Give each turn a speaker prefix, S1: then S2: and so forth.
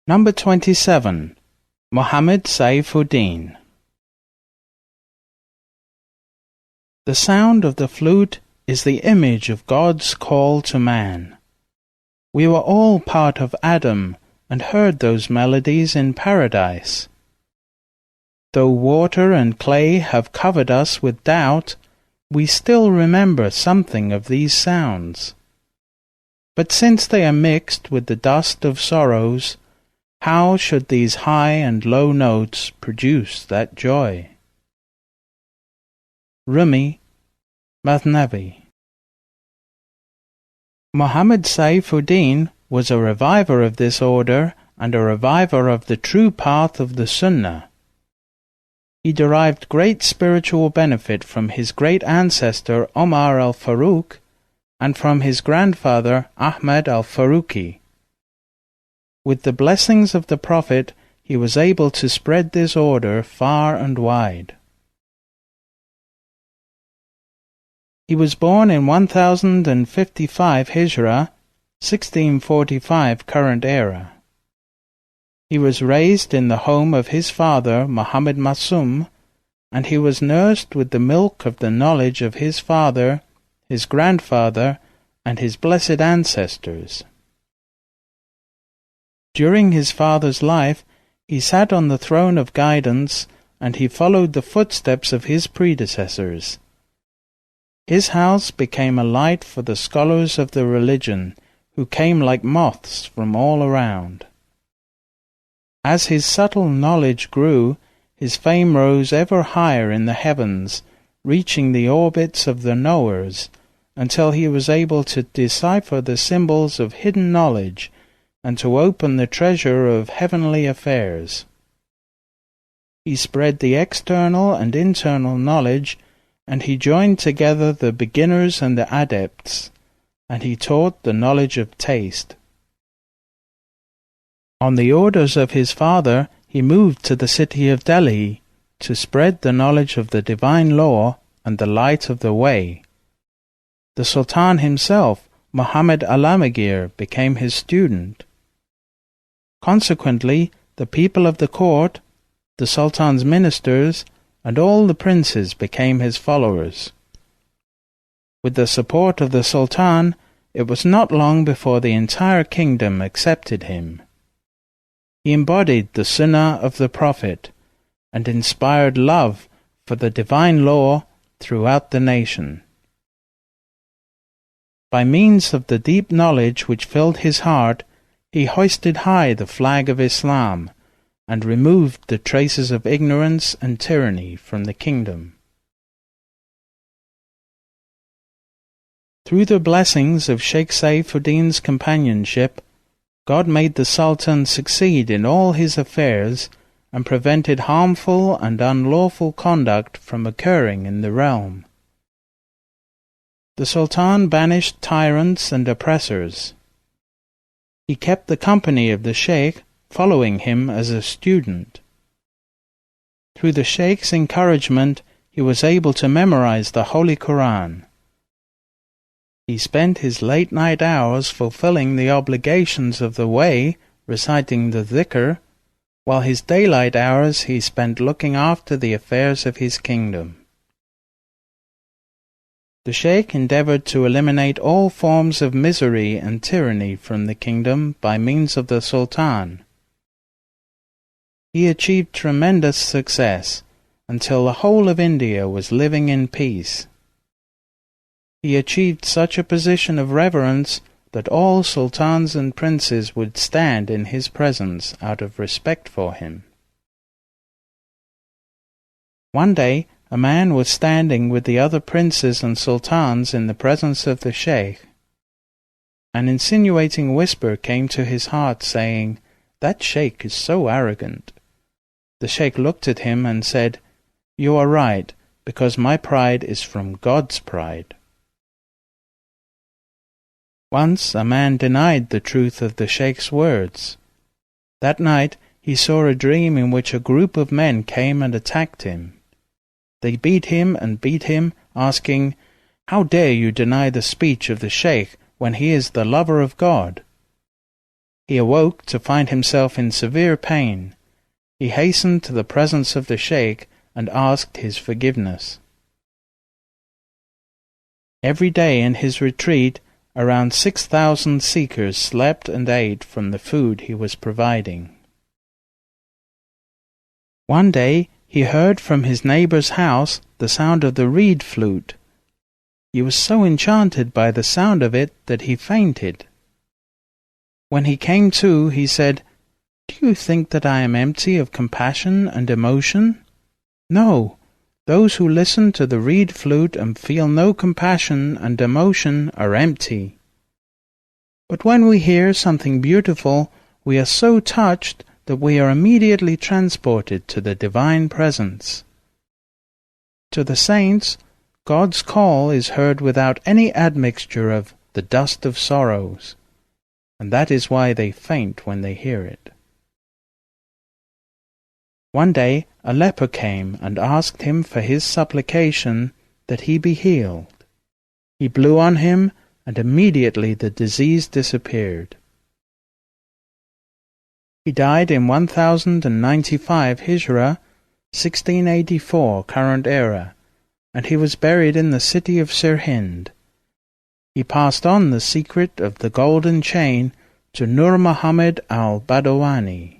S1: Number 27. Muhammad Sayfuddin. The sound of the flute is the image of God's call to man. We were all part of Adam and heard those melodies in paradise. Though water and clay have covered us with doubt, we still remember something of these sounds. But since they are mixed with the dust of sorrows, how should these high and low notes produce that joy? Rumi, Mathnavi. Muhammad Sayfuddin was a reviver of this order and a reviver of the true path of the Sunnah. He derived great spiritual benefit from his great ancestor Omar al-Faruq and from his grandfather Ahmad al-Faruqi. With the blessings of the Prophet, he was able to spread this order far and wide. He was born in 1055 Hijrah, 1645 current era. He was raised in the home of his father, Muhammad Masum, and he was nursed with the milk of the knowledge of his father, his grandfather, and his blessed ancestors. During his father's life, he sat on the throne of guidance, and he followed the footsteps of his predecessors. His house became a light for the scholars of the religion, who came like moths from all around. As his subtle knowledge grew, his fame rose ever higher in the heavens, reaching the orbits of the knowers, until he was able to decipher the symbols of hidden knowledge and to open the treasure of heavenly affairs. He spread the external and internal knowledge, and he joined together the beginners and the adepts, and he taught the knowledge of taste. On the orders of his father, he moved to the city of Delhi to spread the knowledge of the divine law and the light of the way. The Sultan himself, Muhammad Alamgir, became his student. Consequently, the people of the court, the Sultan's ministers, and all the princes became his followers. With the support of the Sultan, it was not long before the entire kingdom accepted him. He embodied the Sunnah of the Prophet and inspired love for the divine law throughout the nation. By means of the deep knowledge which filled his heart, he hoisted high the flag of Islam and removed the traces of ignorance and tyranny from the kingdom. Through the blessings of Shaykh Sayfuddin's companionship, God made the Sultan succeed in all his affairs and prevented harmful and unlawful conduct from occurring in the realm. The Sultan banished tyrants and oppressors. He kept the company of the Shaykh, following him as a student. Through the Shaykh's encouragement, he was able to memorize the Holy Quran. He spent his late-night hours fulfilling the obligations of the way, reciting the dhikr, while his daylight hours he spent looking after the affairs of his kingdom. The Shaykh endeavored to eliminate all forms of misery and tyranny from the kingdom by means of the Sultan. He achieved tremendous success until the whole of India was living in peace. He achieved such a position of reverence that all sultans and princes would stand in his presence out of respect for him. One day, a man was standing with the other princes and sultans in the presence of the Shaykh. An insinuating whisper came to his heart, saying, "That Shaykh is so arrogant." The Shaykh looked at him and said, "You are right, because my pride is from God's pride." Once a man denied the truth of the Shaykh's words. That night he saw a dream in which a group of men came and attacked him. They beat him, asking, "How dare you deny the speech of the Shaykh when he is the lover of God?" He awoke to find himself in severe pain. He hastened to the presence of the Shaykh and asked his forgiveness. Every day in his retreat, around 6,000 seekers slept and ate from the food he was providing. One day he heard from his neighbor's house the sound of the reed flute. He was so enchanted by the sound of it that he fainted. When he came to, he said, "Do you think that I am empty of compassion and emotion? No, those who listen to the reed flute and feel no compassion and emotion are empty. But when we hear something beautiful, we are so touched that we are immediately transported to the divine presence. To the saints, God's call is heard without any admixture of the dust of sorrows, and that is why they faint when they hear it." One day a leper came and asked him for his supplication that he be healed. He blew on him, and immediately the disease disappeared. He died in 1095 Hijra, 1684 current era, and he was buried in the city of Sirhind. He passed on the secret of the golden chain to Nur Muhammad al-Badawani.